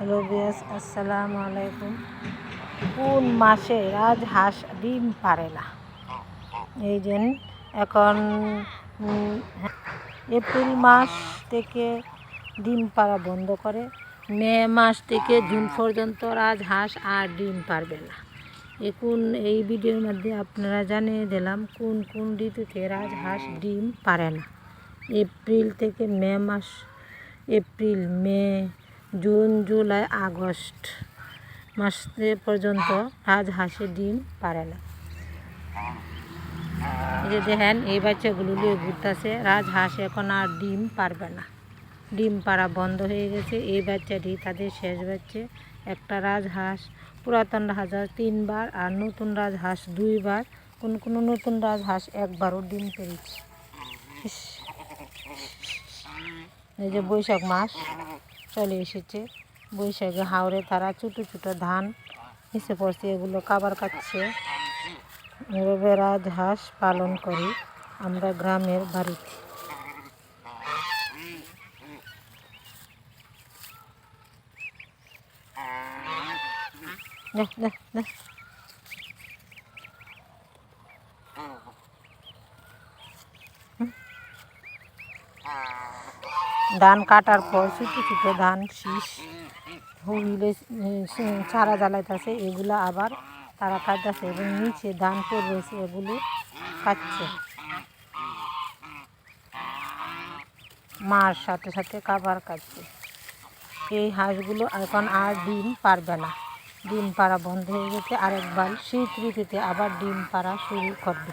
Hello viewers, আসসালামু আলাইকুম। কোন মাসে রাজহাঁস ডিম পারে না? এই যে এখন এপ্রিল মাস থেকে ডিম পাড়া বন্ধ করে, মে মাস থেকে জুন পর্যন্ত রাজহাঁস আর ডিম পারবে না। এখন এই ভিডিওর মধ্যে আপনারা জানিয়ে দিলাম কোন কোন ঋতুতে রাজহাঁস ডিম পারে না। এপ্রিল থেকে মে মাস, এপ্রিল, মে, জুন, জুলাই, আগস্ট মাস পর্যন্ত রাজহাঁসে ডিম পারে না। এই যে দেখেন, এই বাচ্চাগুলো নিয়ে ঘুরতেছে। রাজহাঁস এখন আর ডিম পারবে না, ডিম পাড়া বন্ধ হয়ে গেছে। এই বাচ্চাটি তাদের শেষ বাচ্চা। একটা রাজহাঁস, পুরাতন রাজহাঁস 3 বার আর নতুন রাজহাঁস 2 বার। কোনো নতুন রাজহাঁস একবারও ডিম পেরেছে। এই যে বৈশাখ মাস চলে এসেছে, বৈশাখে হাওড়ে তারা ছোটো ছোটো ধান এসে পড়ছে, এগুলো খাবার খাচ্ছে। এভাবে রাজহাঁস পালন করি আমরা গ্রামের বাড়িতে। ধান কাটার পর ছোটো ছোটো ধান শীষ হইলে চারা জ্বালাইতেছে, এগুলো আবার তারা খাইতেছে এবং নিচে ধান পড়ে রয়েছে, এগুলো খাচ্ছে। মার সাথে সাথে খাবার খাচ্ছে। এই হাঁসগুলো এখন আর ডিম পারবে না, ডিম পাড়া বন্ধ হয়ে গেছে। আরেকবার শীত ঋতুতে আবার ডিম পাড়া শুরু করবে।